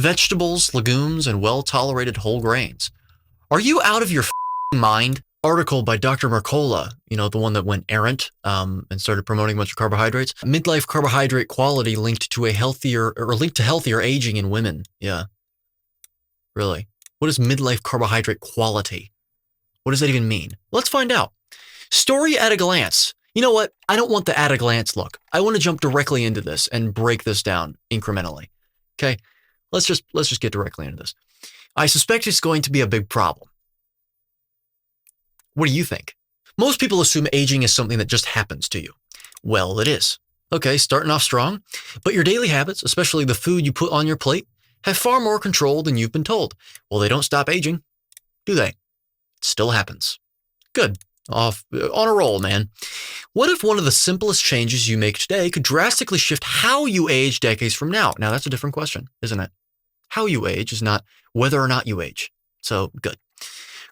vegetables, legumes, and well-tolerated whole grains. Are you out of your mind? Article by Dr. Mercola, the one that went errant and started promoting a bunch of carbohydrates. Midlife carbohydrate quality linked to healthier aging in women. Yeah. Really? What is midlife carbohydrate quality? What does that even mean? Let's find out. Story at a glance. You know what? I don't want the at a glance look. I want to jump directly into this and break this down incrementally. Okay? Let's just get directly into this. I suspect it's going to be a big problem. What do you think? Most people assume aging is something that just happens to you. Well, it is. Okay, starting off strong, but your daily habits, especially the food you put on your plate, have far more control than you've been told. Well, they don't stop aging, do they? It still happens. Good. On a roll, man. What if one of the simplest changes you make today could drastically shift how you age decades from now? Now, that's a different question, isn't it? How you age is not whether or not you age. So, good.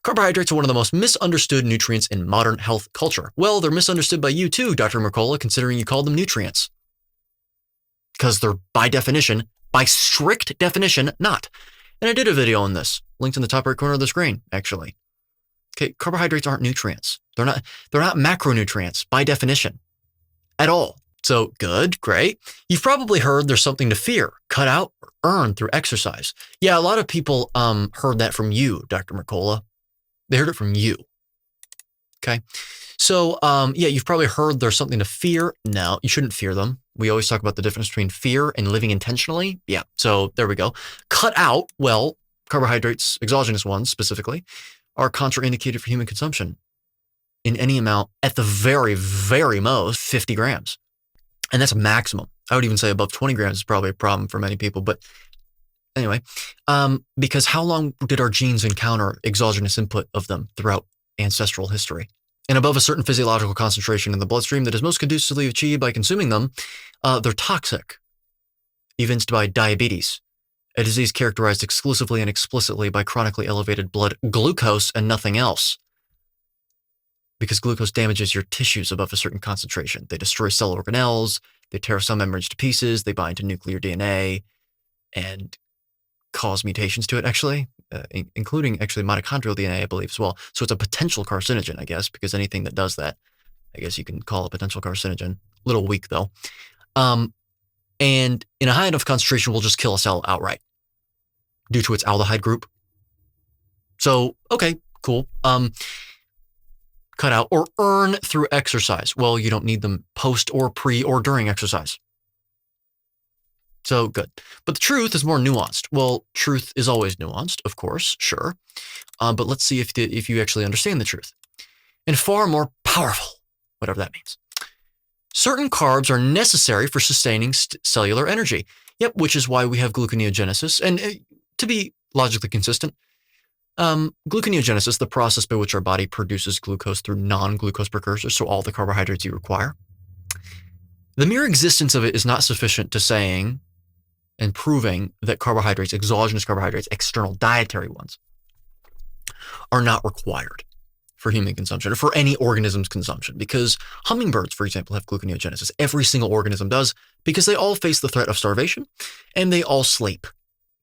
Carbohydrates are one of the most misunderstood nutrients in modern health culture. Well, they're misunderstood by you too, Dr. Mercola, considering you call them nutrients. Because they're by strict definition, not. And I did a video on this, linked in the top right corner of the screen, actually. Okay, carbohydrates aren't nutrients. They're not macronutrients by definition at all. So good, great. You've probably heard there's something to fear, cut out, or earn through exercise. Yeah, a lot of people heard that from you, Dr. Mercola. They heard it from you. Okay. So, you've probably heard there's something to fear. No, you shouldn't fear them. We always talk about the difference between fear and living intentionally. Yeah. So there we go. Cut out. Well, carbohydrates, exogenous ones specifically, are contraindicated for human consumption in any amount at the very, very most 50 grams. And that's a maximum. I would even say above 20 grams is probably a problem for many people, but anyway, because how long did our genes encounter exogenous input of them throughout ancestral history? And above a certain physiological concentration in the bloodstream that is most conducively achieved by consuming them, they're toxic, evinced by diabetes, a disease characterized exclusively and explicitly by chronically elevated blood glucose and nothing else. Because glucose damages your tissues above a certain concentration. They destroy cell organelles, they tear some membranes to pieces, they bind to nuclear DNA, and cause mutations to it, actually, including actually mitochondrial DNA, I believe, as well. So it's a potential carcinogen, I guess, because anything that does that, I guess you can call a potential carcinogen. A little weak, though. And in a high enough concentration, will just kill a cell outright due to its aldehyde group. So, okay, cool. Cut out or earn through exercise. Well, you don't need them post or pre or during exercise. So good. But the truth is more nuanced. Well, truth is always nuanced, of course, sure. But let's see if you actually understand the truth. And far more powerful, whatever that means. Certain carbs are necessary for sustaining cellular energy. Yep, which is why we have gluconeogenesis. And to be logically consistent, gluconeogenesis, the process by which our body produces glucose through non-glucose precursors, so all the carbohydrates you require. The mere existence of it is not sufficient to saying and proving that carbohydrates, exogenous carbohydrates, external dietary ones, are not required for human consumption or for any organism's consumption. Because hummingbirds, for example, have gluconeogenesis. Every single organism does, because they all face the threat of starvation and they all sleep.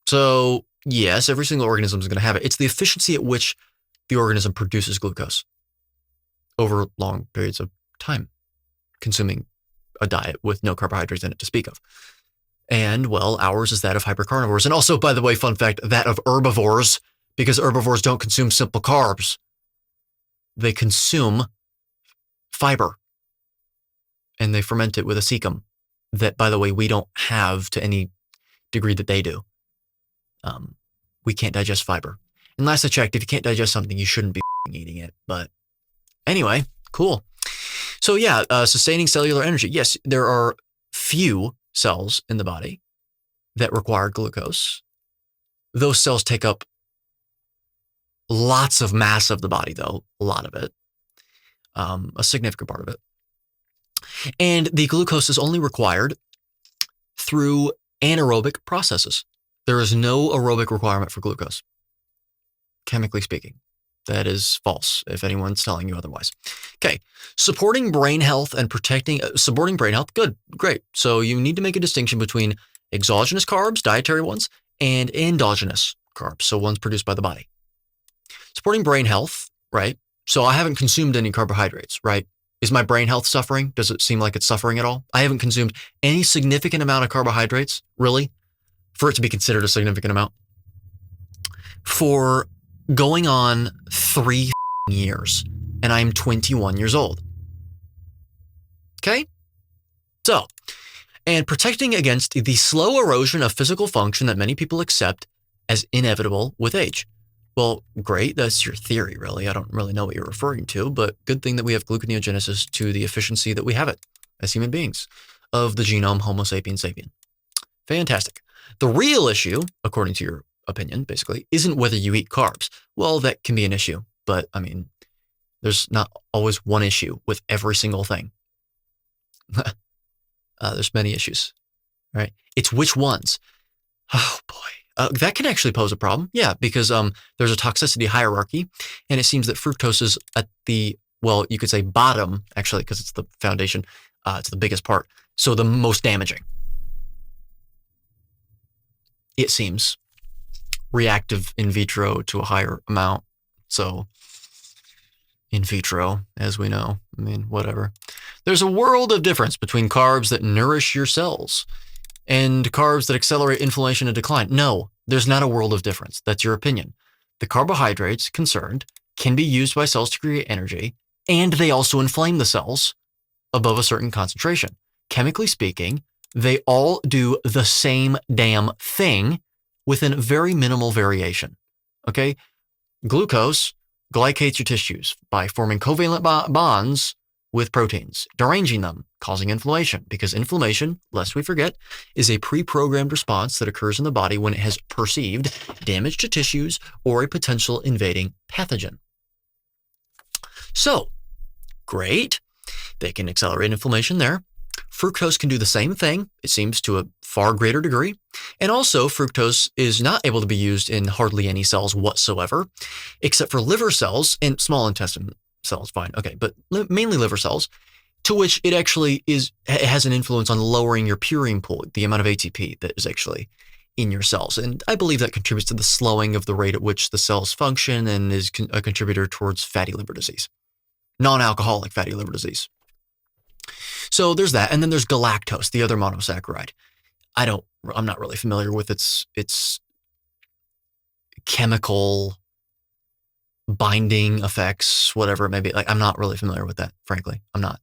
So yes, every single organism is going to have it. It's the efficiency at which the organism produces glucose over long periods of time, consuming a diet with no carbohydrates in it to speak of. And, well, ours is that of hypercarnivores. And also, by the way, fun fact, that of herbivores, because herbivores don't consume simple carbs. They consume fiber. And they ferment it with a cecum that, by the way, we don't have to any degree that they do. We can't digest fiber. And last I checked, if you can't digest something, you shouldn't be eating it. But anyway, cool. So yeah, sustaining cellular energy. Yes, there are few cells in the body that require glucose. Those cells take up lots of mass of the body, though, a lot of it, a significant part of it. And the glucose is only required through anaerobic processes. There is no aerobic requirement for glucose, chemically speaking. That is false, if anyone's telling you otherwise. Okay, supporting brain health and supporting brain health, good, great. So you need to make a distinction between exogenous carbs, dietary ones, and endogenous carbs, so ones produced by the body. Supporting brain health, right? So I haven't consumed any carbohydrates, right? Is my brain health suffering? Does it seem like it's suffering at all? I haven't consumed any significant amount of carbohydrates, really, for it to be considered a significant amount, for going on 3 years, and I'm 21 years old. Okay? So, and protecting against the slow erosion of physical function that many people accept as inevitable with age. Well, great. That's your theory, really. I don't really know what you're referring to, but good thing that we have gluconeogenesis to the efficiency that we have it as human beings of the genome Homo sapiens sapien. Fantastic. The real issue, according to your opinion, basically, isn't whether you eat carbs. Well, that can be an issue, but I mean, there's not always one issue with every single thing. There's many issues, right? It's which ones. Oh boy. That can actually pose a problem. Yeah, because there's a toxicity hierarchy, and it seems that fructose is at the, well, you could say bottom, actually, because it's the foundation. It's the biggest part. So the most damaging. It seems. Reactive in vitro to a higher amount. So in vitro, as we know. I mean, whatever. There's a world of difference between carbs that nourish your cells and carbs that accelerate inflammation and decline. No, there's not a world of difference. That's your opinion. The carbohydrates concerned can be used by cells to create energy, and they also inflame the cells above a certain concentration. Chemically speaking, they all do the same damn thing within very minimal variation. Okay? Glucose glycates your tissues by forming covalent bonds with proteins, deranging them, causing inflammation, because inflammation, lest we forget, is a pre-programmed response that occurs in the body when it has perceived damage to tissues or a potential invading pathogen. So, great. They can accelerate inflammation there. Fructose can do the same thing, it seems, to a far greater degree. And also, fructose is not able to be used in hardly any cells whatsoever, except for liver cells and small intestine cells, fine, okay, but mainly liver cells, to which it actually it has an influence on lowering your purine pool, the amount of ATP that is actually in your cells. And I believe that contributes to the slowing of the rate at which the cells function and is a contributor towards fatty liver disease, non-alcoholic fatty liver disease. So there's that. And then there's galactose, the other monosaccharide. I'm not really familiar with its chemical binding effects, whatever it may be. Like, I'm not really familiar with that, frankly. I'm not.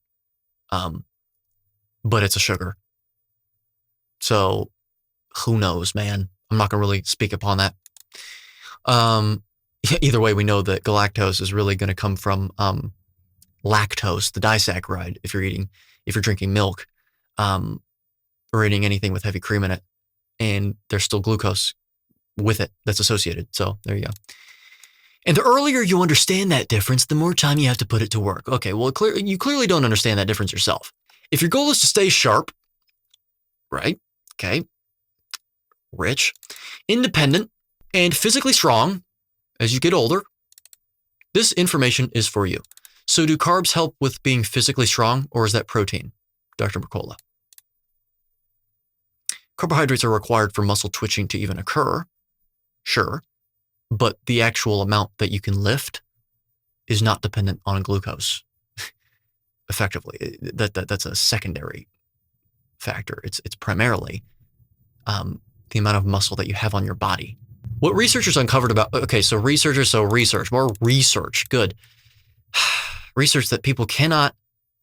But it's a sugar. So who knows, man? I'm not going to really speak upon that. Either way, we know that galactose is really going to come from lactose, the disaccharide, if you're drinking milk, or eating anything with heavy cream in it, and there's still glucose with it that's associated. So there you go. And the earlier you understand that difference, the more time you have to put it to work. Okay, well, you clearly don't understand that difference yourself. If your goal is to stay sharp, right? Okay. Rich, independent, and physically strong as you get older, this information is for you. So do carbs help with being physically strong, or is that protein, Dr. Mercola? Carbohydrates are required for muscle twitching to even occur, sure, but the actual amount that you can lift is not dependent on glucose. Effectively, that's a secondary factor. It's primarily the amount of muscle that you have on your body. What researchers uncovered about, okay, so more research, good. Research that people cannot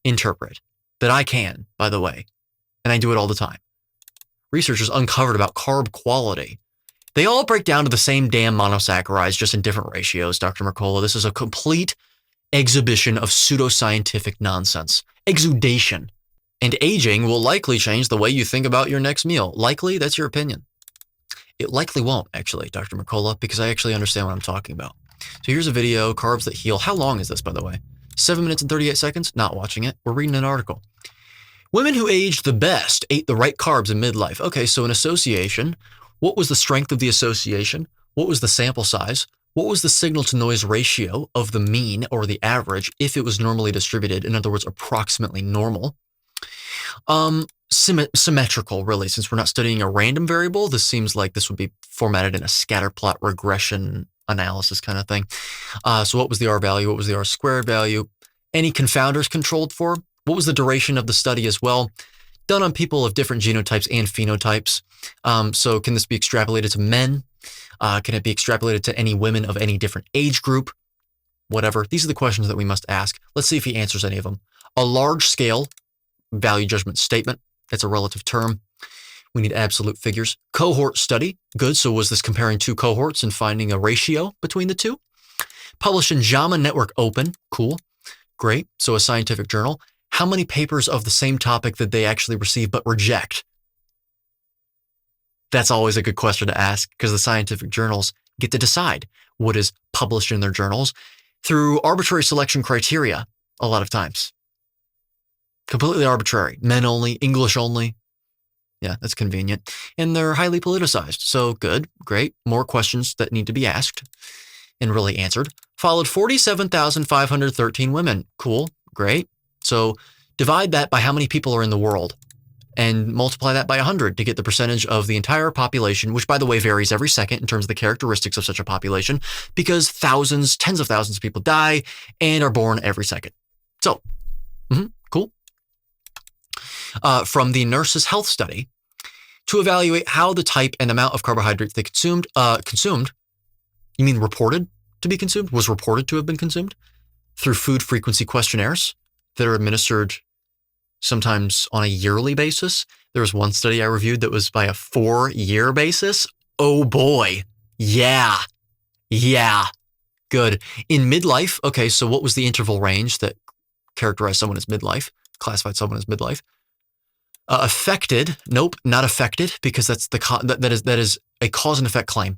interpret, that I can, by the way, and I do it all the time. Researchers uncovered about carb quality. They all break down to the same damn monosaccharides, just in different ratios, Dr. Mercola. This is a complete exhibition of pseudoscientific nonsense. Exudation. And aging will likely change the way you think about your next meal. Likely? That's your opinion. It likely won't, actually, Dr. Mercola, because I actually understand what I'm talking about. So here's a video, Carbs That Heal. How long is this, by the way? 7 minutes and 38 seconds? Not watching it. We're reading an article. Women who aged the best ate the right carbs in midlife. Okay, so an association. What was the strength of the association? What was the sample size? What was the signal-to-noise ratio of the mean or the average if it was normally distributed? In other words, approximately normal. symmetrical, really, since we're not studying a random variable. This seems like this would be formatted in a scatter plot regression analysis kind of thing. So what was the R value? What was the R squared value? Any confounders controlled for? What was the duration of the study as well? Done on people of different genotypes and phenotypes. So can this be extrapolated to men? Can it be extrapolated to any women of any different age group? Whatever. These are the questions that we must ask. Let's see if he answers any of them. A large scale value judgment statement. It's a relative term. We need absolute figures. Cohort study. Good. So was this comparing two cohorts and finding a ratio between the two? Published in JAMA Network Open. Cool. Great. So a scientific journal. How many papers of the same topic did they actually receive but reject? That's always a good question to ask because the scientific journals get to decide what is published in their journals through arbitrary selection criteria a lot of times. Completely arbitrary. Men only, English only. Yeah, that's convenient. And they're highly politicized. So good, great. More questions that need to be asked and really answered. Followed 47,513 women. Cool, great. So divide that by how many people are in the world and multiply that by 100 to get the percentage of the entire population, which by the way varies every second in terms of the characteristics of such a population because thousands, tens of thousands of people die and are born every second. So, cool. From the Nurses' Health Study, to evaluate how the type and amount of carbohydrates they consumed, you mean reported to be consumed? Was reported to have been consumed? Through food frequency questionnaires that are administered sometimes on a yearly basis. There was one study I reviewed that was by a 4-year basis. Oh boy. Yeah. Good. In midlife, okay, so what was the interval range that characterized someone as midlife, classified someone as midlife? Affected, nope, not affected, because that is a cause and effect claim.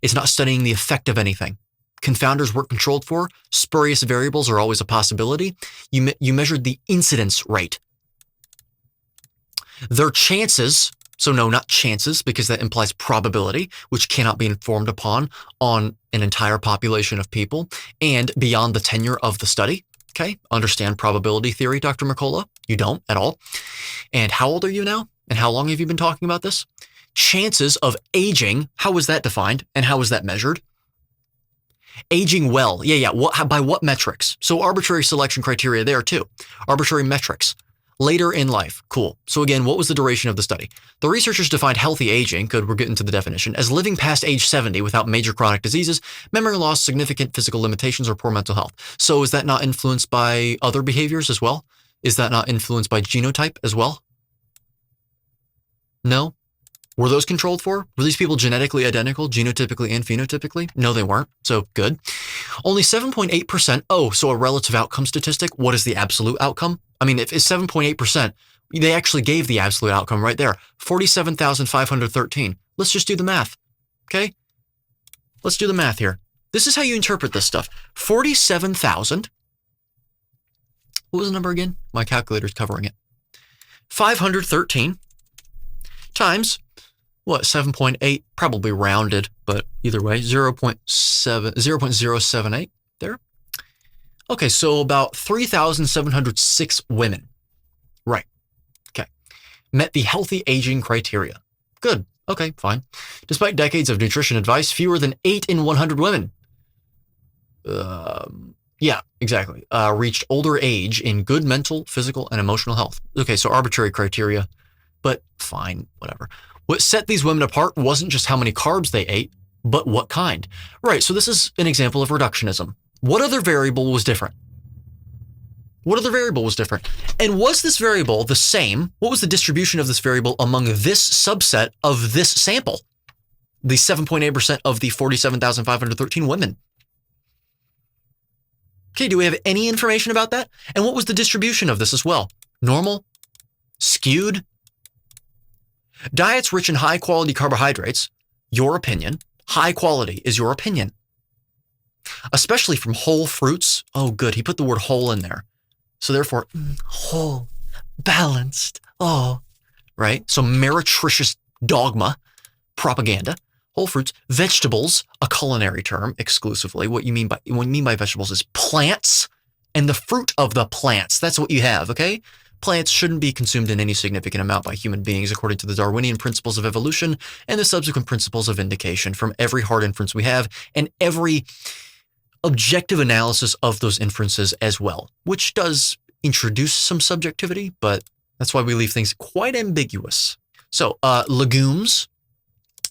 It's not studying the effect of anything. Confounders weren't controlled for. Spurious variables are always a possibility. You measured the incidence rate. Their chances, so no, not chances, because that implies probability, which cannot be informed upon on an entire population of people and beyond the tenure of the study. Okay, understand probability theory, Dr. Mercola? You don't at all. And how old are you now? And how long have you been talking about this? Chances of aging, how was that defined? And how was that measured? Aging well, yeah. By what metrics? So arbitrary selection criteria there too. Arbitrary metrics. Later in life, cool. So again, what was the duration of the study? The researchers defined healthy aging, good, we're getting to the definition, as living past age 70 without major chronic diseases, memory loss, significant physical limitations, or poor mental health. So is that not influenced by other behaviors as well? Is that not influenced by genotype as well? No? Were those controlled for? Were these people genetically identical, genotypically and phenotypically? No, they weren't. So good. Only 7.8%. Oh, so a relative outcome statistic. What is the absolute outcome? I mean, if it's 7.8%, they actually gave the absolute outcome right there. 47,513. Let's just do the math. Okay? Let's do the math here. This is how you interpret this stuff. 47,000. What was the number again? My calculator's covering it. 513 times what, 7.8, probably rounded, but either way, 0.078 there. Okay, so about 3,706 women. Right, okay. Met the healthy aging criteria. Good, okay, fine. Despite decades of nutrition advice, fewer than 8 in 100 women. Yeah, exactly. Reached older age in good mental, physical, and emotional health. Okay, so arbitrary criteria, but fine, whatever. What set these women apart wasn't just how many carbs they ate, but what kind. Right, so this is an example of reductionism. What other variable was different? What other variable was different? And was this variable the same? What was the distribution of this variable among this subset of this sample? The 7.8% of the 47,513 women. Okay, do we have any information about that? And what was the distribution of this as well? Normal? Skewed? Diets rich in high-quality carbohydrates, your opinion. High quality is your opinion. Especially from whole fruits. Oh, good. He put the word whole in there. So therefore, whole, balanced. Oh, right? So meretricious dogma, propaganda. Whole fruits, vegetables, a culinary term exclusively. What you mean by vegetables is plants and the fruit of the plants. That's what you have, okay? Plants shouldn't be consumed in any significant amount by human beings according to the Darwinian principles of evolution and the subsequent principles of vindication from every hard inference we have and every objective analysis of those inferences as well, which does introduce some subjectivity, but that's why we leave things quite ambiguous. So, legumes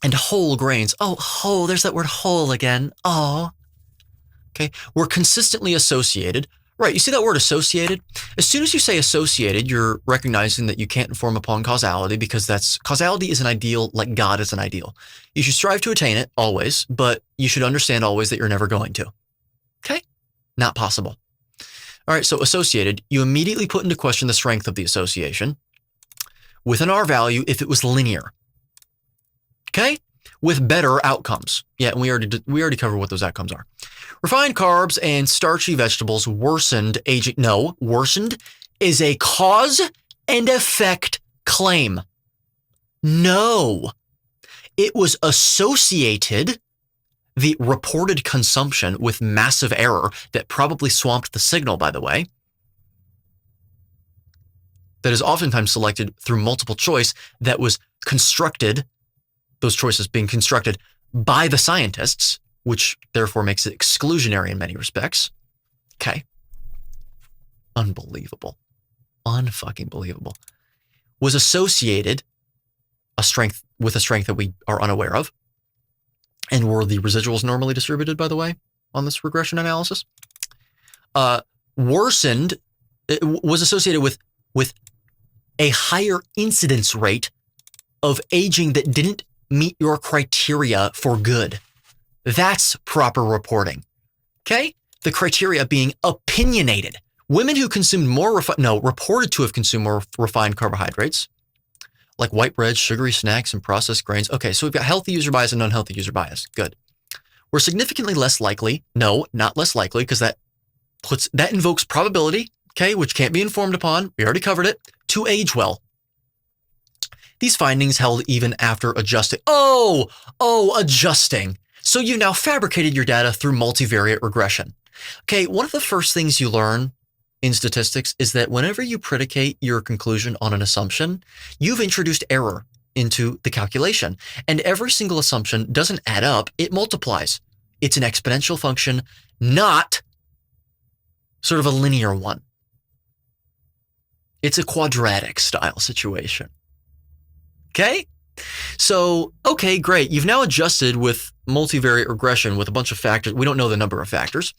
and whole grains. Oh, there's that word whole again. Oh, okay. We're consistently associated. Right, you see that word associated? As soon as you say associated, you're recognizing that you can't inform upon causality because causality is an ideal like God is an ideal. You should strive to attain it always, but you should understand always that you're never going to. Okay? Not possible. All right, so associated, you immediately put into question the strength of the association with an R value if it was linear. Okay? With better outcomes. Yeah, and we already covered what those outcomes are. Refined carbs and starchy vegetables worsened aging. No, worsened is a cause and effect claim. No, it was associated, the reported consumption, with massive error that probably swamped the signal, by the way, that is oftentimes selected through multiple choice that was constructed, those choices being constructed by the scientists, which therefore makes it exclusionary in many respects. Okay. Unbelievable. Unfucking believable. Was associated with a strength that we are unaware of. And were the residuals normally distributed, by the way, on this regression analysis? Worsened, it was associated with a higher incidence rate of aging that didn't meet your criteria for good. That's proper reporting. Okay? The criteria being opinionated. Women who consumed reported to have consumed more refined carbohydrates, like white bread, sugary snacks, and processed grains. Okay, so we've got healthy user bias and unhealthy user bias. Good. We're significantly less likely. No, not less likely, because that invokes probability, okay, which can't be informed upon. We already covered it. To age well. These findings held even after adjusting. Adjusting. So you now fabricated your data through multivariate regression. Okay, one of the first things you learn in statistics is that whenever you predicate your conclusion on an assumption, you've introduced error into the calculation. And every single assumption doesn't add up, it multiplies. It's an exponential function, not sort of a linear one. It's a quadratic style situation. Okay? So, okay, great. You've now adjusted with multivariate regression with a bunch of factors. We don't know the number of factors.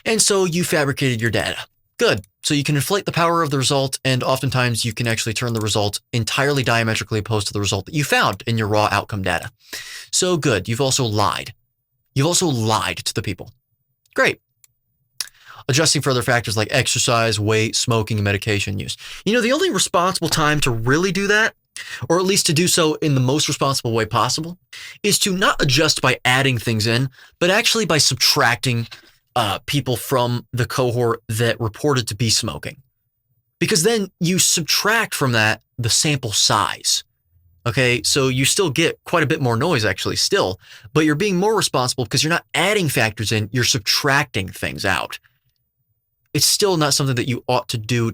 And so you fabricated your data. Good. So you can inflate the power of the result, and oftentimes you can actually turn the result entirely diametrically opposed to the result that you found in your raw outcome data. So good. You've also lied. You've also lied to the people. Great. Adjusting for other factors like exercise, weight, smoking, and medication use. You know, the only responsible time to really do that, or at least to do so in the most responsible way possible, is to not adjust by adding things in, but actually by subtracting people from the cohort that reported to be smoking. Because then you subtract from that the sample size. Okay, so you still get quite a bit more noise actually still, but you're being more responsible because you're not adding factors in, you're subtracting things out. It's still not something that you ought to do.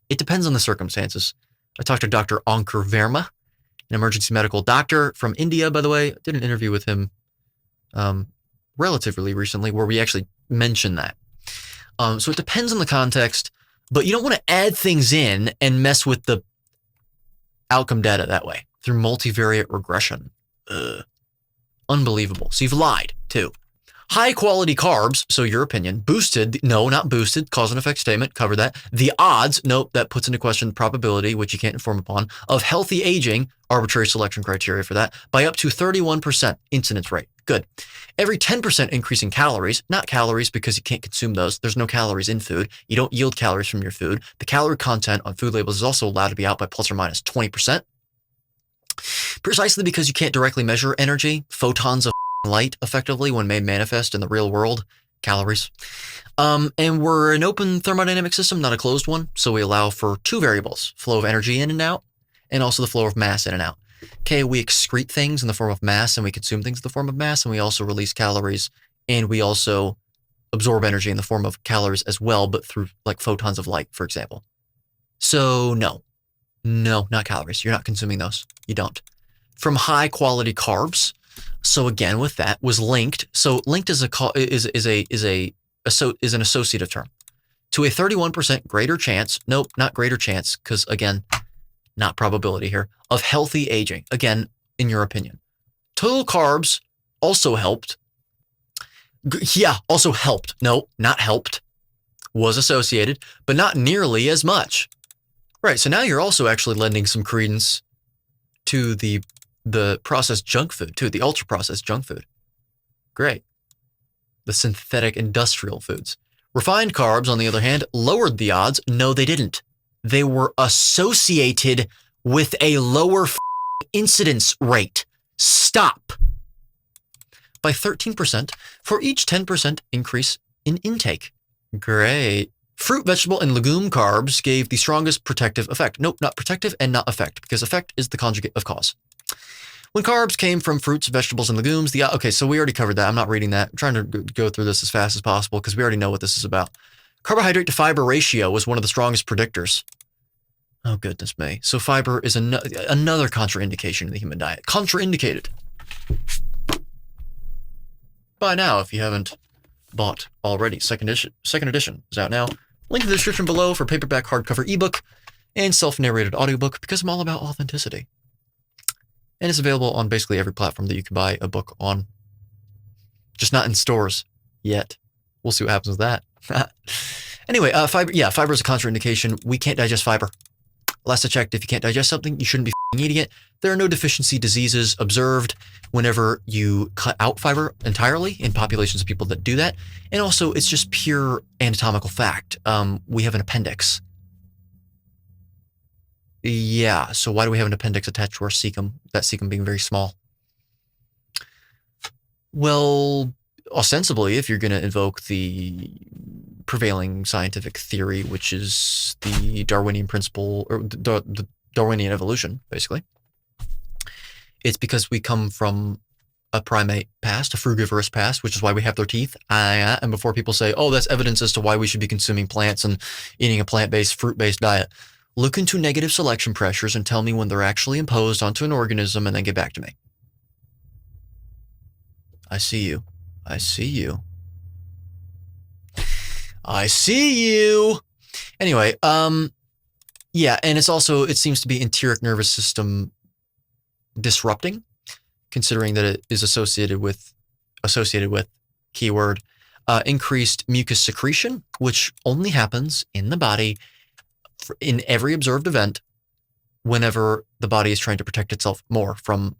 It depends on the circumstances. I talked to Dr. Ankur Verma, an emergency medical doctor from India, by the way. I did an interview with him relatively recently where we actually mentioned that. So it depends on the context, but you don't want to add things in and mess with the outcome data that way through multivariate regression. Unbelievable. So you've lied too. High quality carbs, so your opinion, boosted, no, not boosted, cause and effect statement, cover that. The odds, nope, that puts into question probability, which you can't inform upon, of healthy aging, arbitrary selection criteria for that, by up to 31% incidence rate. Good. Every 10% increase in calories, not calories because you can't consume those. There's no calories in food. You don't yield calories from your food. The calorie content on food labels is also allowed to be out by plus or minus 20%. Precisely because you can't directly measure energy, photons of light effectively when made manifest in the real world, calories. And we're an open thermodynamic system, not a closed one. So we allow for two variables, flow of energy in and out, and also the flow of mass in and out. Okay, we excrete things in the form of mass and we consume things in the form of mass, and we also release calories, and we also absorb energy in the form of calories as well, but through like photons of light, for example. So no, not calories. You're not consuming those. You don't. From high quality carbs. So again, with that was linked. So linked is an associative term to a 31% greater chance. Nope, not greater chance, because again, not probability here, of healthy aging. Again, in your opinion, total carbs also helped. Yeah, also helped. No, not helped. Was associated, but not nearly as much. Right. So now you're also actually lending some credence to the processed junk food, too, the ultra processed junk food. Great. The synthetic industrial foods. Refined carbs, on the other hand, lowered the odds. No, they didn't. They were associated with a lower incidence rate. Stop. By 13% for each 10% increase in intake. Great. Fruit, vegetable, and legume carbs gave the strongest protective effect. Nope, not protective and not effect, because effect is the conjugate of cause. When carbs came from fruits, vegetables, and legumes, okay, so we already covered that. I'm not reading that. I'm trying to go through this as fast as possible because we already know what this is about. Carbohydrate to fiber ratio was one of the strongest predictors. Oh, goodness me. So fiber is another contraindication in the human diet. Contraindicated. Buy now if you haven't bought already. Second edition is out now. Link in the description below for paperback hardcover ebook and self-narrated audiobook because I'm all about authenticity. And it's available on basically every platform that you can buy a book on. Just not in stores yet. We'll see what happens with that. Anyway, fiber is a contraindication. We can't digest fiber. Last I checked, if you can't digest something, you shouldn't be eating it. There are no deficiency diseases observed whenever you cut out fiber entirely in populations of people that do that. And also, it's just pure anatomical fact. We have an appendix. Yeah, so why do we have an appendix attached to our cecum? That cecum being very small. Well, ostensibly, if you're going to invoke the prevailing scientific theory, which is the Darwinian principle, or the Darwinian evolution, basically, it's because we come from a primate past, a frugivorous past, which is why we have their teeth. And before people say, oh, that's evidence as to why we should be consuming plants and eating a plant-based, fruit-based diet, look into negative selection pressures and tell me when they're actually imposed onto an organism and then get back to me. I see you. I see you. I see you. Anyway, yeah, and it's also, it seems to be enteric nervous system disrupting, considering that it is associated with keyword, increased mucus secretion, which only happens in the body in every observed event whenever the body is trying to protect itself more from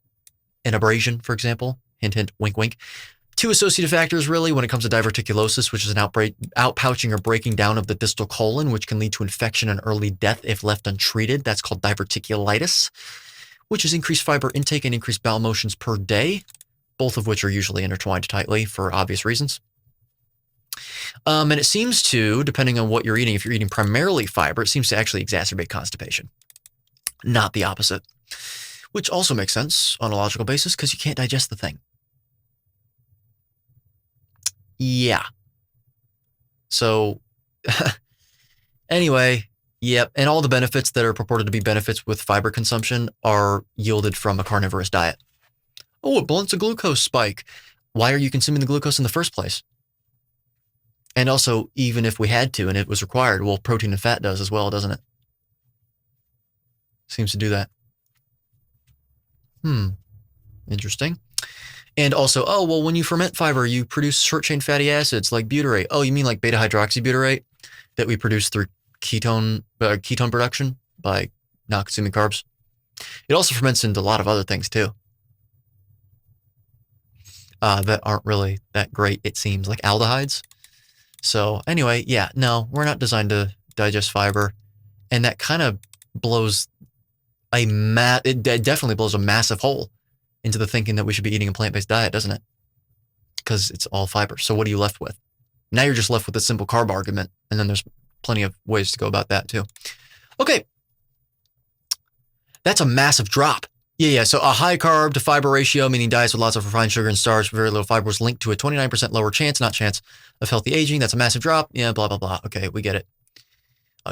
an abrasion, for example. Hint, hint, wink, wink. Two associative factors, really, when it comes to diverticulosis, which is an outpouching or breaking down of the distal colon, which can lead to infection and early death if left untreated. That's called diverticulitis, which is increased fiber intake and increased bowel motions per day, both of which are usually intertwined tightly for obvious reasons. And it seems to, depending on what you're eating, if you're eating primarily fiber, it seems to actually exacerbate constipation, not the opposite, which also makes sense on a logical basis because you can't digest the thing. Yeah. So anyway, yep. And all the benefits that are purported to be benefits with fiber consumption are yielded from a carnivorous diet. Oh, it blunts a glucose spike. Why are you consuming the glucose in the first place? And also, even if we had to and it was required, well, protein and fat does as well, doesn't it? Seems to do that. Interesting. And also, oh, well, when you ferment fiber, you produce short-chain fatty acids like butyrate. Oh, you mean like beta-hydroxybutyrate that we produce through ketone production by not consuming carbs? It also ferments into a lot of other things, too, that aren't really that great, it seems, like aldehydes. So anyway, yeah, no, we're not designed to digest fiber. And that kind of blows it definitely blows a massive hole into the thinking that we should be eating a plant-based diet, doesn't it? Because it's all fiber. So what are you left with? Now you're just left with a simple carb argument. And then there's plenty of ways to go about that too. Okay. That's a massive drop. Yeah. So a high carb to fiber ratio, meaning diets with lots of refined sugar and starch, very little fiber, was linked to a 29% lower chance of healthy aging. That's a massive drop. Yeah, blah, blah, blah. Okay, we get it.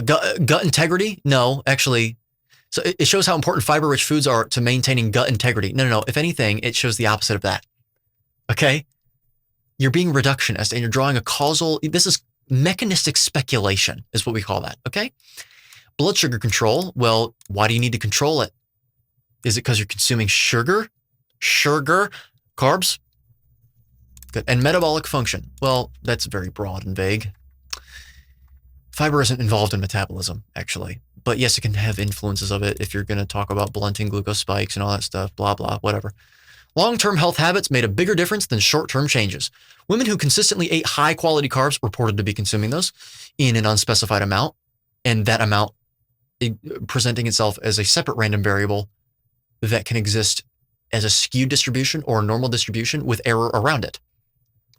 Gut integrity? No, actually. So it shows how important fiber-rich foods are to maintaining gut integrity. No. If anything, it shows the opposite of that. Okay? You're being reductionist and you're drawing a causal. This is mechanistic speculation is what we call that. Okay? Blood sugar control. Well, why do you need to control it? Is it because you're consuming sugar? Carbs? Good. And metabolic function. Well, that's very broad and vague. Fiber isn't involved in metabolism, actually. But yes, it can have influences of it if you're going to talk about blunting glucose spikes and all that stuff, blah, blah, whatever. Long-term health habits made a bigger difference than short-term changes. Women who consistently ate high-quality carbs reported to be consuming those in an unspecified amount, and that amount presenting itself as a separate random variable that can exist as a skewed distribution or a normal distribution with error around it,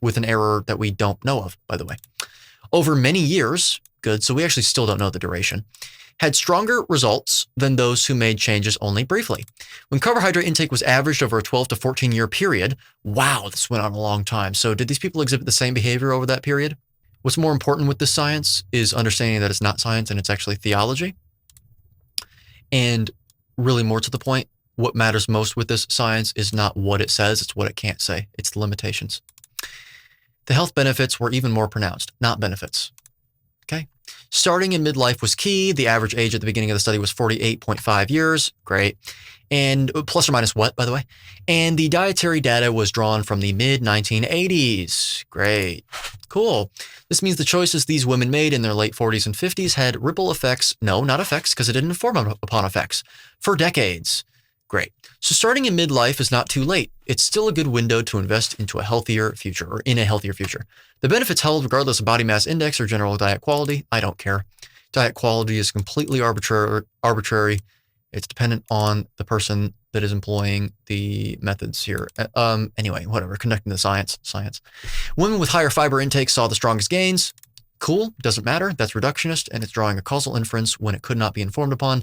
with an error that we don't know of, by the way. Over many years, good, so we actually still don't know the duration, had stronger results than those who made changes only briefly. When carbohydrate intake was averaged over a 12 to 14 year period, wow, this went on a long time. So did these people exhibit the same behavior over that period? What's more important with this science is understanding that it's not science and it's actually theology. And really more to the point, what matters most with this science is not what it says, it's what it can't say. It's the limitations. The health benefits were even more pronounced, not benefits. Okay. Starting in midlife was key. The average age at the beginning of the study was 48.5 years. Great. And plus or minus what, by the way? And the dietary data was drawn from the mid-1980s. Great. Cool. This means the choices these women made in their late 40s and 50s had ripple effects. No, not effects, because it didn't inform upon effects for decades. Great. So starting in midlife is not too late. It's still a good window to invest into a healthier future or in a healthier future. The benefits held regardless of body mass index or general diet quality. I don't care. Diet quality is completely arbitrary. It's dependent on the person that is employing the methods here. Anyway, whatever, conducting the science. Women with higher fiber intake saw the strongest gains. Cool, doesn't matter. That's reductionist and it's drawing a causal inference when it could not be informed upon.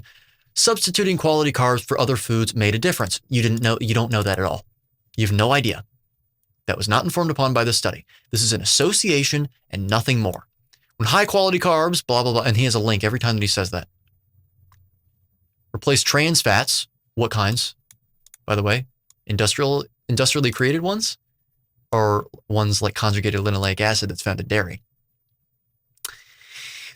Substituting quality carbs for other foods made a difference. You don't know that at all. You have no idea. That was not informed upon by this study. This is an association and nothing more. When high quality carbs, blah, blah, blah, and he has a link every time that he says that. Replace trans fats. What kinds? By the way, industrially created ones or ones like conjugated linoleic acid that's found in dairy.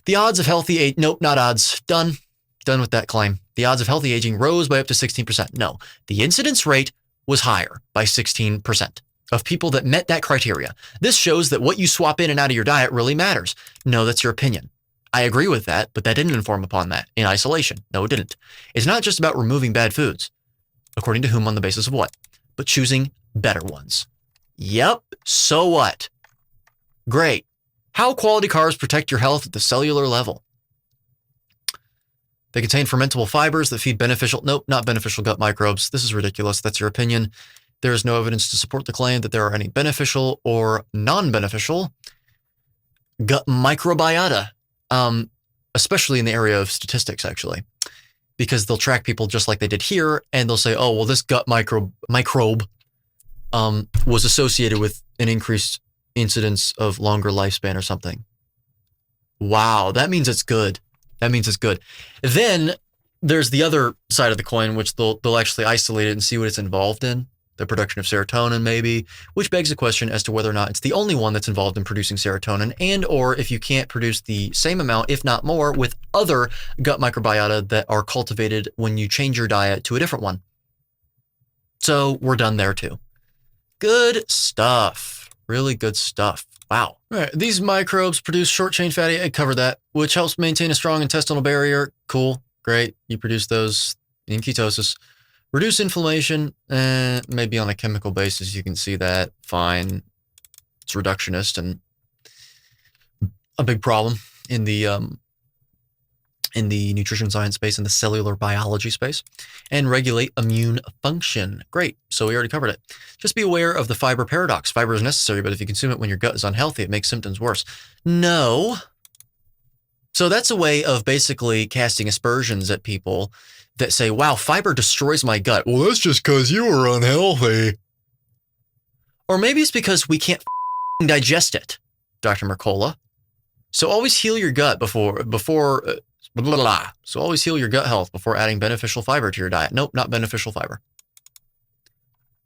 The odds of healthy age, nope, not odds. Done with that claim. The odds of healthy aging rose by up to 16%. No, the incidence rate was higher by 16% of people that met that criteria. This shows that what you swap in and out of your diet really matters. No, that's your opinion. I agree with that, but that didn't inform upon that in isolation. No, it didn't. It's not just about removing bad foods, according to whom on the basis of what, but choosing better ones. Yep, so what? Great. How quality carbs protect your health at the cellular level? They contain fermentable fibers that feed beneficial, nope, not beneficial gut microbes. This is ridiculous. That's your opinion. There is no evidence to support the claim that there are any beneficial or non-beneficial gut microbiota, especially in the area of statistics, actually, because they'll track people just like they did here, and they'll say, oh, well, this gut microbe was associated with an increased incidence of longer lifespan or something. Wow, that means it's good. Then there's the other side of the coin, which they'll actually isolate it and see what it's involved in, the production of serotonin maybe, which begs the question as to whether or not it's the only one that's involved in producing serotonin, and or if you can't produce the same amount, if not more, with other gut microbiota that are cultivated when you change your diet to a different one. So we're done there too. Good stuff. Really good stuff. Wow. All right. These microbes produce short-chain fatty, I covered that, which helps maintain a strong intestinal barrier. Cool. Great. You produce those in ketosis. Reduce inflammation. Maybe on a chemical basis, you can see that. Fine. It's reductionist and a big problem in the nutrition science space, in the cellular biology space, and regulate immune function. Great. So we already covered it. Just be aware of the fiber paradox. Fiber is necessary, but if you consume it when your gut is unhealthy, it makes symptoms worse. No. So that's a way of basically casting aspersions at people that say, wow, fiber destroys my gut. Well, that's just because you were unhealthy. Or maybe it's because we can't digest it, Dr. Mercola. So always heal your gut before Blah, blah, blah. So always heal your gut health before adding beneficial fiber to your diet. Nope, not beneficial fiber.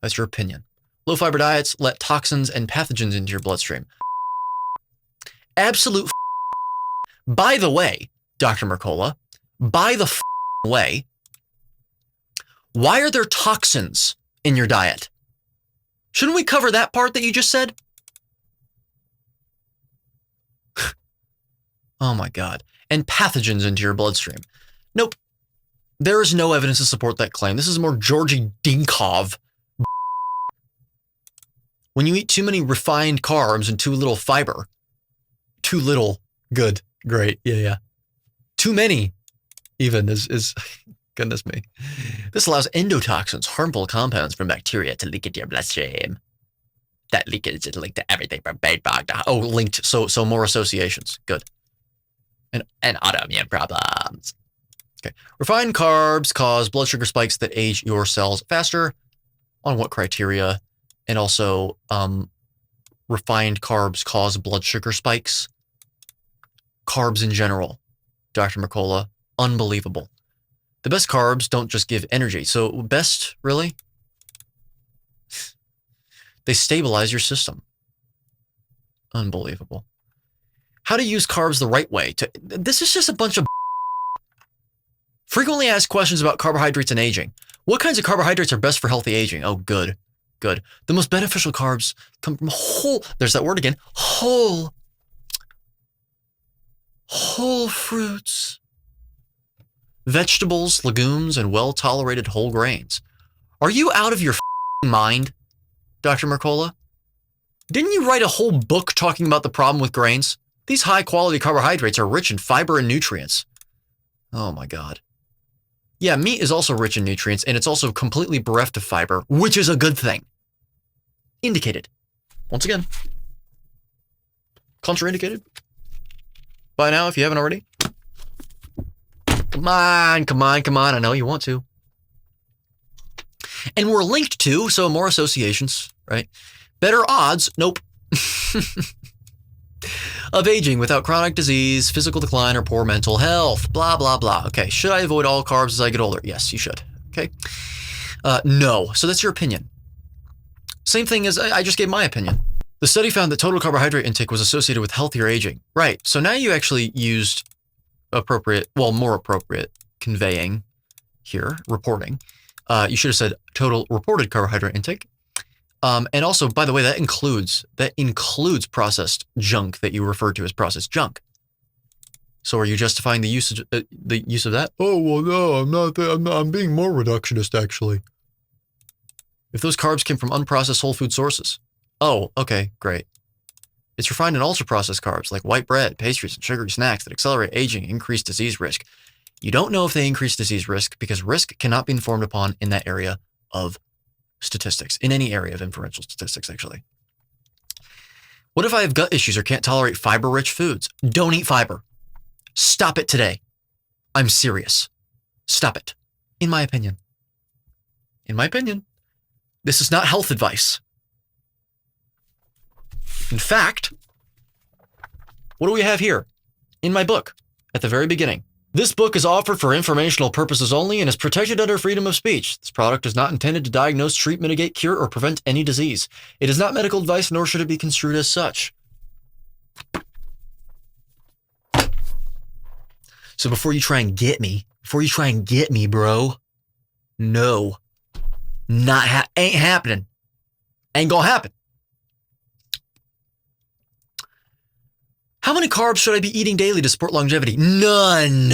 That's your opinion. Low fiber diets let toxins and pathogens into your bloodstream. Absolute. By the way, Dr. Mercola, by the way, why are there toxins in your diet? Shouldn't we cover that part that you just said? Oh my God. And pathogens into your bloodstream. Nope. There is no evidence to support that claim. This is more Georgy Dinkov. When you eat too many refined carbs and too little fiber, too little, good, great, yeah. Too many, even, is goodness me. This allows endotoxins, harmful compounds from bacteria, to leak into your bloodstream. That leakage is linked to everything from bedbug to... Oh, linked, so more associations, good. And autoimmune problems. Okay, refined carbs cause blood sugar spikes that age your cells faster. On what criteria? And also, refined carbs cause blood sugar spikes. Carbs in general, Dr. Mercola, unbelievable. The best carbs don't just give energy. So best, really? They stabilize your system. Unbelievable. How to use carbs the right way. This is just a bunch of... Frequently asked questions about carbohydrates and aging. What kinds of carbohydrates are best for healthy aging? Oh, good. The most beneficial carbs come from whole... There's that word again. Whole fruits. Vegetables, legumes, and well-tolerated whole grains. Are you out of your mind, Dr. Mercola? Didn't you write a whole book talking about the problem with grains? These high-quality carbohydrates are rich in fiber and nutrients. Oh my God. Yeah, meat is also rich in nutrients, and it's also completely bereft of fiber, which is a good thing. Indicated. Once again. Contraindicated. By now, if you haven't already. Come on. I know you want to. And we're linked to, so more associations, right? Better odds, nope. Of aging without chronic disease, physical decline, or poor mental health. Blah, blah, blah. Okay, should I avoid all carbs as I get older? Yes, you should. Okay. No. So that's your opinion. Same thing as I just gave my opinion. The study found that total carbohydrate intake was associated with healthier aging. Right. So now you actually used more appropriate conveying here, reporting. You should have said total reported carbohydrate intake. And also, by the way, that includes processed junk that you referred to as processed junk. So are you justifying the use of that? Oh, well, no, I'm not. I'm being more reductionist, actually. If those carbs came from unprocessed whole food sources. Oh, okay, great. It's refined and ultra-processed carbs like white bread, pastries, and sugary snacks that accelerate aging and increase disease risk. You don't know if they increase disease risk because risk cannot be informed upon in that area of statistics, in any area of inferential statistics, actually. What if I have gut issues or can't tolerate fiber-rich foods? Don't eat fiber. Stop it today. I'm serious. Stop it. In my opinion. This is not health advice. In fact, what do we have here? In my book, at the very beginning. This book is offered for informational purposes only and is protected under freedom of speech. This product is not intended to diagnose, treat, mitigate, cure, or prevent any disease. It is not medical advice, nor should it be construed as such. So before you try and get me, bro, no, ain't happening. Ain't gonna happen. How many carbs should I be eating daily to support longevity? None.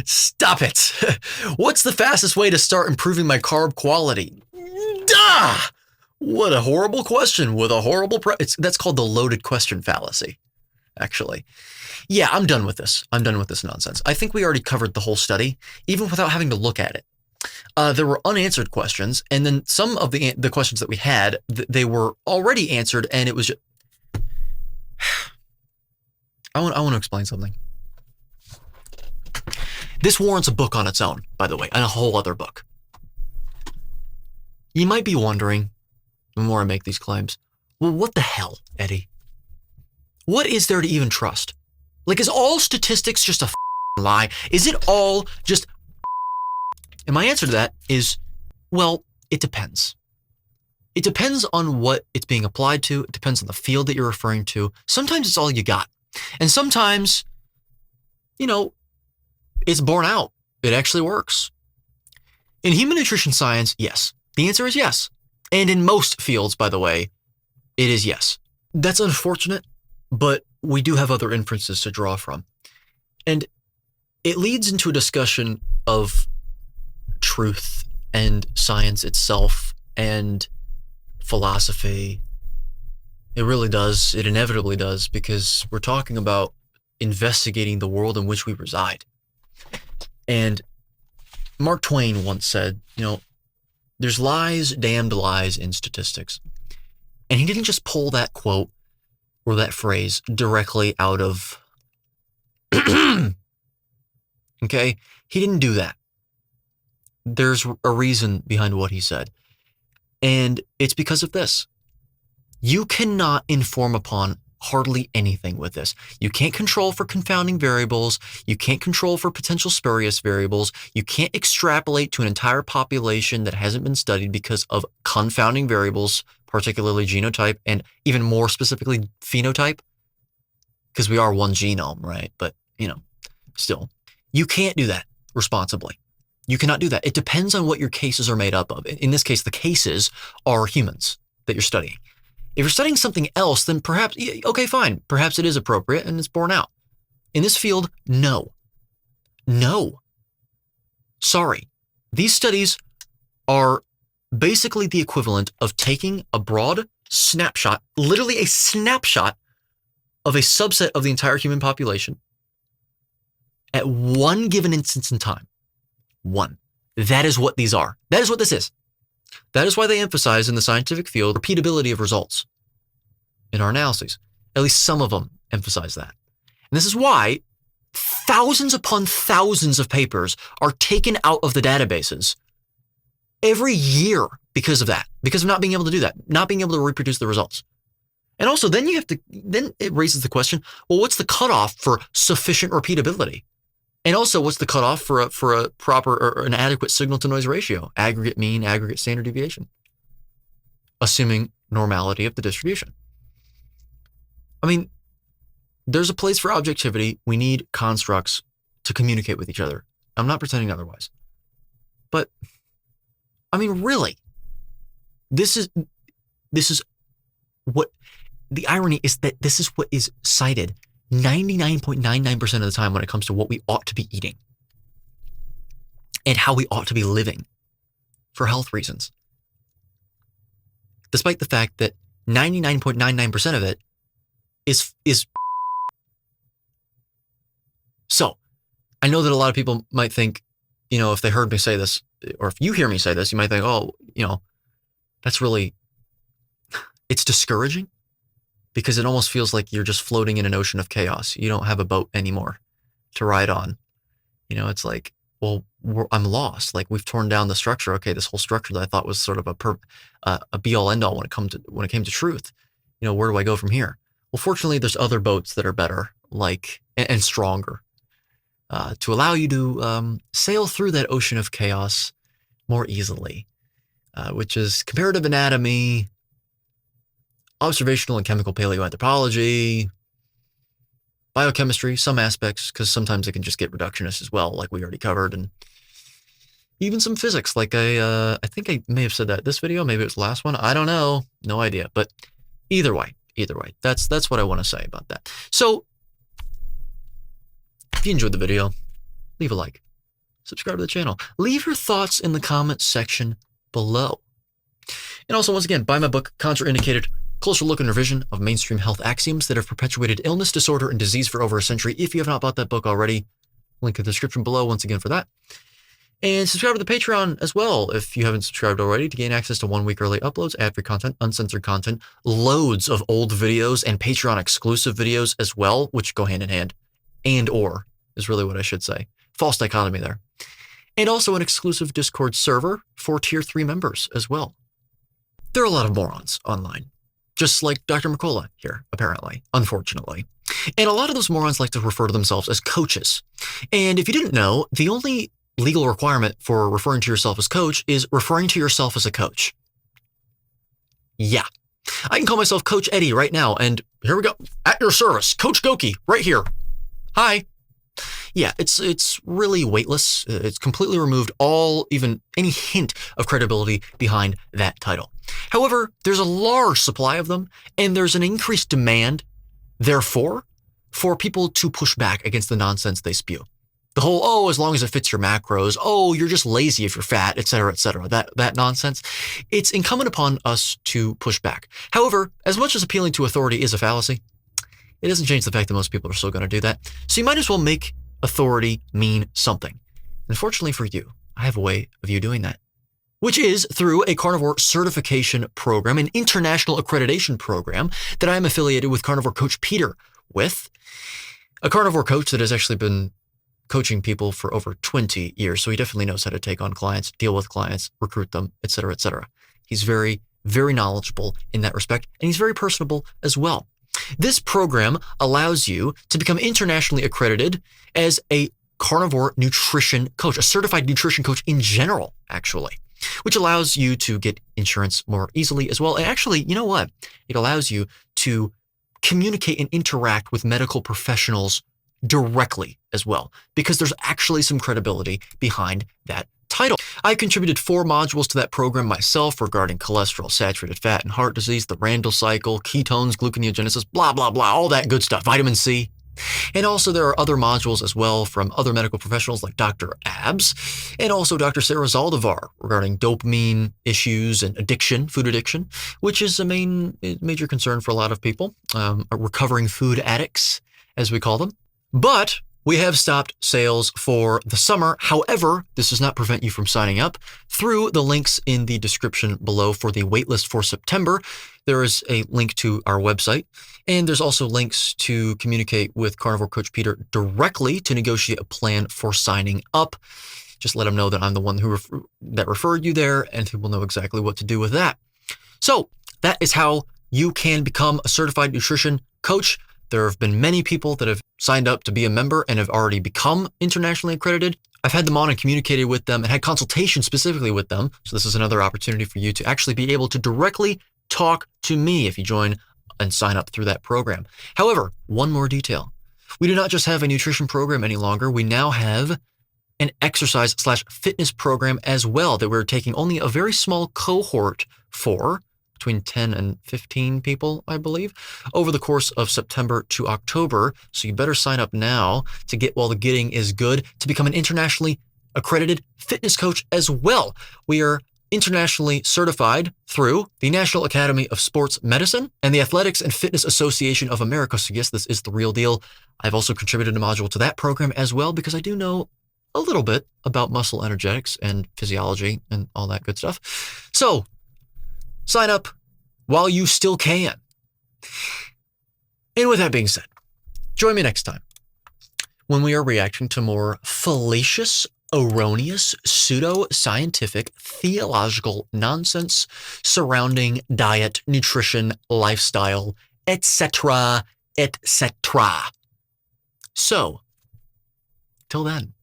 Stop it. What's the fastest way to start improving my carb quality? Duh! What a horrible question with a horrible... That's called the loaded question fallacy, actually. Yeah, I'm done with this. I'm done with this nonsense. I think we already covered the whole study, even without having to look at it. There were unanswered questions, and then some of the questions that we had, they were already answered, and it was just... I want to explain something. This warrants a book on its own, by the way, and a whole other book. You might be wondering, the more I make these claims, well, what the hell, Eddie? What is there to even trust? Like, is all statistics just a lie? Is it all just? And my answer to that is, well, it depends. It depends on what it's being applied to. It depends on the field that you're referring to. Sometimes it's all you got. And sometimes, it's borne out. It actually works. In human nutrition science, yes. The answer is yes. And in most fields, by the way, it is yes. That's unfortunate, but we do have other inferences to draw from. And it leads into a discussion of truth and science itself and philosophy. It really does. It inevitably does, because we're talking about investigating the world in which we reside. And Mark Twain once said, there's lies, damned lies in statistics. And he didn't just pull that quote or that phrase directly out of, okay? He didn't do that. There's a reason behind what he said. And it's because of this. You cannot inform upon hardly anything with this. You can't control for confounding variables. You can't control for potential spurious variables. You can't extrapolate to an entire population that hasn't been studied because of confounding variables, particularly genotype, and even more specifically phenotype, because we are one genome, right? But, still, you can't do that responsibly. You cannot do that. It depends on what your cases are made up of. In this case, the cases are humans that you're studying. If you're studying something else, then perhaps, okay, fine. Perhaps it is appropriate and it's borne out. In this field, no. No. Sorry. These studies are basically the equivalent of taking a broad snapshot, literally a snapshot of a subset of the entire human population at one given instance in time. One. That is what these are. That is what this is. That is why they emphasize in the scientific field repeatability of results in our analyses. At least some of them emphasize that. And this is why thousands upon thousands of papers are taken out of the databases every year because of that, because of not being able to do that, not being able to reproduce the results. And also then it raises the question, well, what's the cutoff for sufficient repeatability? And also, what's the cutoff for a proper or an adequate signal-to-noise ratio? Aggregate mean, aggregate standard deviation, assuming normality of the distribution. I mean, there's a place for objectivity. We need constructs to communicate with each other. I'm not pretending otherwise. But, I mean, really, this is what, the irony is that this is what is cited 99.99% of the time when it comes to what we ought to be eating and how we ought to be living for health reasons. Despite the fact that 99.99% of it is so. I know that a lot of people might think, if they heard me say this, or if you hear me say this, you might think, oh, that's really, it's discouraging. Because it almost feels like you're just floating in an ocean of chaos. You don't have a boat anymore to ride on. It's like, well, I'm lost. Like, we've torn down the structure. Okay, this whole structure that I thought was sort of a be-all, end-all when it came to truth. Where do I go from here? Well, fortunately, there's other boats that are better, and stronger, to allow you to sail through that ocean of chaos more easily, which is comparative anatomy, observational and chemical paleoanthropology, biochemistry, some aspects, because sometimes it can just get reductionist as well, like we already covered, and even some physics, like I think I may have said that this video, maybe it was the last one, I don't know, no idea, but either way, that's what I want to say about that. So, if you enjoyed the video, leave a like, subscribe to the channel, leave your thoughts in the comments section below. And also, once again, buy my book, Contrainidicated, Closer Look and Revision of Mainstream Health Axioms that have perpetuated illness, disorder, and disease for over a century. If you have not bought that book already, link in the description below once again for that. And subscribe to the Patreon as well if you haven't subscribed already to gain access to 1 week early uploads, ad-free content, uncensored content, loads of old videos, and Patreon exclusive videos as well, which go hand in hand, and/or is really what I should say. False dichotomy there. And also an exclusive Discord server for Tier 3 members as well. There are a lot of morons online. Just like Dr. Mercola here, apparently, unfortunately. And a lot of those morons like to refer to themselves as coaches. And if you didn't know, the only legal requirement for referring to yourself as coach is referring to yourself as a coach. Yeah. I can call myself Coach Eddie right now, and here we go. At your service, Coach Goki, right here. Hi. Yeah, it's really weightless. It's completely removed even any hint of credibility behind that title. However, there's a large supply of them, and there's an increased demand, therefore, for people to push back against the nonsense they spew. The whole, as long as it fits your macros, you're just lazy if you're fat, et cetera, that nonsense. It's incumbent upon us to push back. However, as much as appealing to authority is a fallacy, it doesn't change the fact that most people are still going to do that. So you might as well make authority mean something. Unfortunately for you, I have a way of you doing that, which is through a carnivore certification program, an international accreditation program that I am affiliated with Carnivore Coach Peter with, a carnivore coach that has actually been coaching people for over 20 years. So he definitely knows how to take on clients, deal with clients, recruit them, et cetera, et cetera. He's very, very knowledgeable in that respect, and he's very personable as well. This program allows you to become internationally accredited as a carnivore nutrition coach, a certified nutrition coach in general, actually, which allows you to get insurance more easily as well. And actually, you know what? It allows you to communicate and interact with medical professionals directly as well, because there's actually some credibility behind that title. I contributed 4 modules to that program myself regarding cholesterol, saturated fat, and heart disease, the Randall cycle, ketones, gluconeogenesis, blah, blah, blah, all that good stuff, vitamin C. And also there are other modules as well from other medical professionals like Dr. Abs and also Dr. Sarah Zaldivar regarding dopamine issues and addiction, food addiction, which is a major concern for a lot of people, recovering food addicts, as we call them. But we have stopped sales for the summer. However, this does not prevent you from signing up through the links in the description below for the waitlist for September. There is a link to our website, and there's also links to communicate with Carnivore Coach Peter directly to negotiate a plan for signing up. Just let him know that I'm the one that referred you there, and he will know exactly what to do with that. So that is how you can become a certified nutrition coach. There have been many people that have signed up to be a member and have already become internationally accredited. I've had them on and communicated with them and had consultation specifically with them. So this is another opportunity for you to actually be able to directly talk to me if you join and sign up through that program. However, one more detail. We do not just have a nutrition program any longer. We now have an exercise/fitness program as well that we're taking only a very small cohort for, between 10 and 15 people, I believe, over the course of September to October. So you better sign up now to get while the getting is good, to become an internationally accredited fitness coach as well. We are internationally certified through the National Academy of Sports Medicine and the Athletics and Fitness Association of America. So yes, this is the real deal. I've also contributed a module to that program as well because I do know a little bit about muscle energetics and physiology and all that good stuff. So sign up while you still can. And with that being said, join me next time when we are reacting to more fallacious, erroneous, pseudo-scientific, theological nonsense surrounding diet, nutrition, lifestyle, etc., etc. So, till then.